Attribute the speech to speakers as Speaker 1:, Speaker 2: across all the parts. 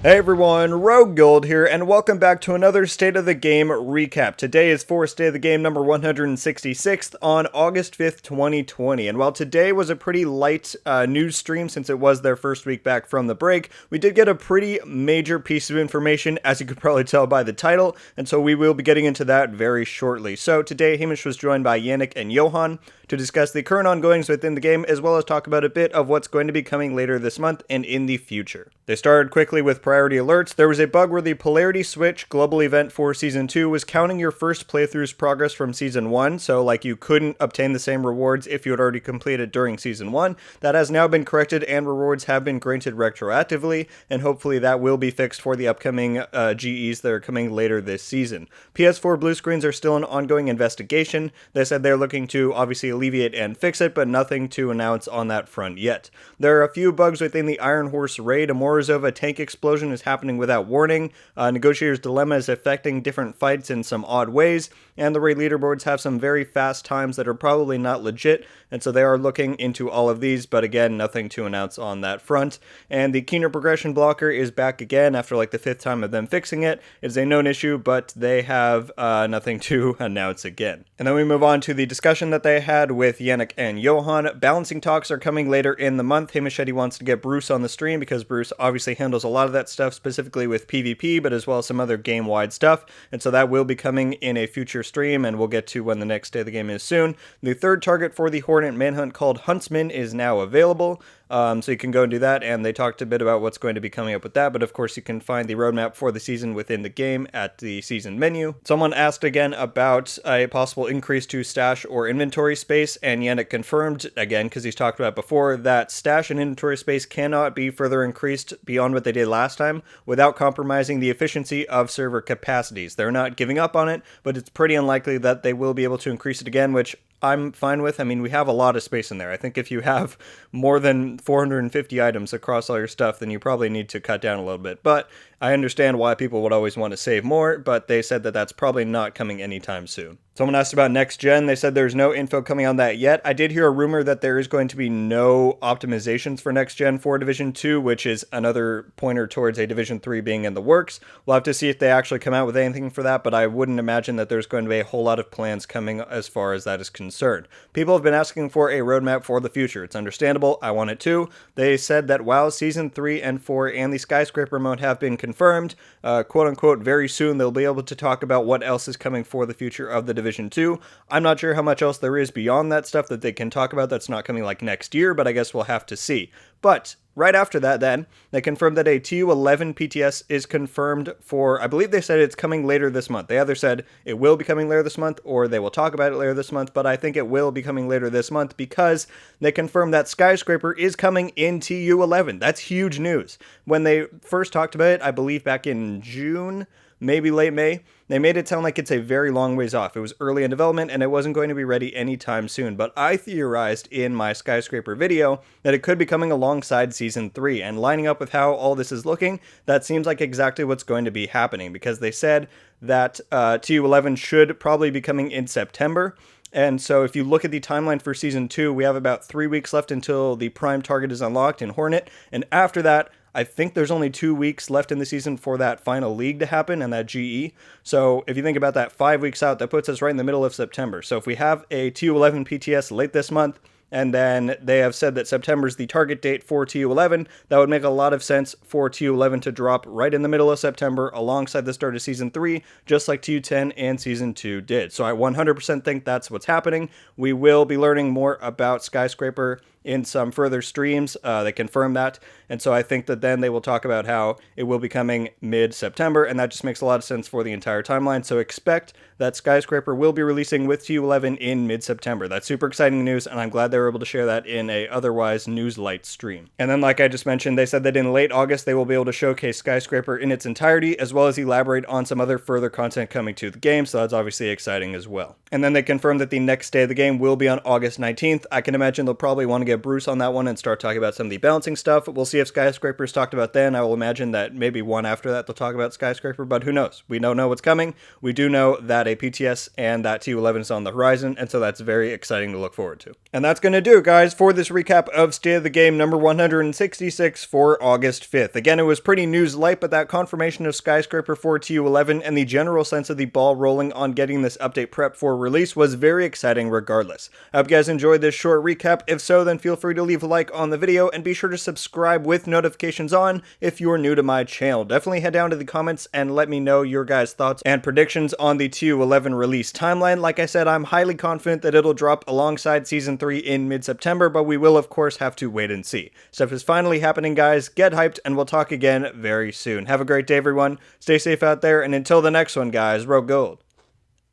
Speaker 1: Hey everyone, RogueGold here, and welcome back to another State of the Game recap. Today is for State of the Game number 166th on August 5th, 2020. And while today was a pretty light news stream since it was their first week back from the break, we did get a pretty major piece of information, as you could probably tell by the title, and so we will be getting into that very shortly. So today, Hamish was joined by Yannick and Johan to discuss the current ongoings within the game, as well as talk about a bit of what's going to be coming later this month and in the future. They started quickly with priority alerts. There was a bug where the polarity switch global event for season 2 was counting your first playthrough's progress from season 1, so like you couldn't obtain the same rewards if you had already completed during season 1. That has now been corrected and rewards have been granted retroactively, and hopefully that will be fixed for the upcoming GEs that are coming later this season. PS4 blue screens are still an ongoing investigation. They said they're looking to obviously alleviate and fix it, but nothing to announce on that front yet. There are a few bugs within the Iron Horse raid. A Morozova tank explosion is happening without warning. Negotiator's Dilemma is affecting different fights in some odd ways, and the raid leaderboards have some very fast times that are probably not legit, and so they are looking into all of these, but again, nothing to announce on that front. And the keener progression blocker is back again after like the 5th time of them fixing it. It's a known issue, but they have nothing to announce again. And then we move on to the discussion that they had with Yannick and Johan. Balancing talks are coming later in the month. Hamish said he wants to get Bruce on the stream because Bruce obviously handles a lot of that stuff, specifically with PvP, but as well as some other game-wide stuff. And so that will be coming in a future stream, and we'll get to when the next day of the game is soon. The third target for the Hornet Manhunt called Huntsman is now available. So you can go and do that, and they talked a bit about what's going to be coming up with that, but of course you can find the roadmap for the season within the game at the season menu. Someone asked again about a possible increase to stash or inventory space, and Yannick confirmed, again, because he's talked about it before, that stash and inventory space cannot be further increased beyond what they did last time without compromising the efficiency of server capacities. They're not giving up on it, but it's pretty unlikely that they will be able to increase it again, which I'm fine with. I mean, we have a lot of space in there. I think if you have more than 450 items across all your stuff, then you probably need to cut down a little bit. But I understand why people would always want to save more, but they said that that's probably not coming anytime soon. Someone asked about next gen. They said there's no info coming on that yet. I did hear a rumor that there is going to be no optimizations for next gen for Division 2, which is another pointer towards a Division 3 being in the works. We'll have to see if they actually come out with anything for that, but I wouldn't imagine that there's going to be a whole lot of plans coming as far as that is concerned. People have been asking for a roadmap for the future. It's understandable. I want it too. They said that while Season 3 and 4 and the Skyscraper mode have been confirmed, quote-unquote, very soon they'll be able to talk about what else is coming for the future of the Division 2. I'm not sure how much else there is beyond that stuff that they can talk about that's not coming like next year, but I guess we'll have to see. But right after that, then, they confirmed that a TU11 PTS is confirmed for, I believe they said it's coming later this month. They either said it will be coming later this month or they will talk about it later this month, but I think it will be coming later this month because they confirmed that Skyscraper is coming in TU11. That's huge news. When they first talked about it, I believe back in June, maybe late May, they made it sound like it's a very long ways off. It was early in development and it wasn't going to be ready anytime soon, but I theorized in my Skyscraper video that it could be coming alongside Season 3, and lining up with how all this is looking, that seems like exactly what's going to be happening, because they said that TU11 should probably be coming in September. And so if you look at the timeline for Season 2, we have about 3 weeks left until the prime target is unlocked in Hornet, and after that, I think there's only 2 weeks left in the season for that final league to happen and that GE. So if you think about that 5 weeks out, that puts us right in the middle of September. So if we have a TU11 PTS late this month, and then they have said that September is the target date for TU11, that would make a lot of sense for TU11 to drop right in the middle of September alongside the start of Season 3, just like TU10 and Season 2 did. So I 100% think that's what's happening. We will be learning more about Skyscraper in some further streams. They confirm that, and so I think that then they will talk about how it will be coming mid-September, and that just makes a lot of sense for the entire timeline. So expect that Skyscraper will be releasing with TU11 in mid-September. That's super exciting news, and I'm glad they were able to share that in a otherwise news-light stream. And then, like I just mentioned, they said that in late August they will be able to showcase Skyscraper in its entirety, as well as elaborate on some other further content coming to the game, so that's obviously exciting as well. And then they confirmed that the next day of the game will be on August 19th. I can imagine they'll probably want to get Bruce on that one and start talking about some of the balancing stuff. We'll see if Skyscraper's talked about then. I will imagine that maybe one after that they'll talk about Skyscraper, but who knows? We don't know what's coming. We do know that a PTS and that TU11 is on the horizon, and so that's very exciting to look forward to. And that's going to do, guys, for this recap of State of the Game number 166 for August 5th. Again, it was pretty news light, but that confirmation of Skyscraper for TU11 and the general sense of the ball rolling on getting this update prep for release was very exciting regardless. I hope you guys enjoyed this short recap. If so, then feel free to leave a like on the video and be sure to subscribe with notifications on if you are new to my channel. Definitely head down to the comments and let me know your guys' thoughts and predictions on the TU11 release timeline. Like I said, I'm highly confident that it'll drop alongside Season 3 in mid-September, but we will of course have to wait and see. Stuff is finally happening, guys. Get hyped, and we'll talk again very soon. Have a great day, everyone. Stay safe out there, and until the next one, guys, RogueGold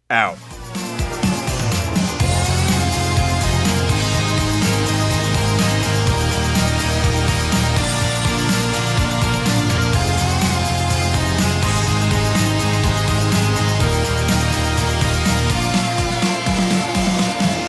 Speaker 1: out.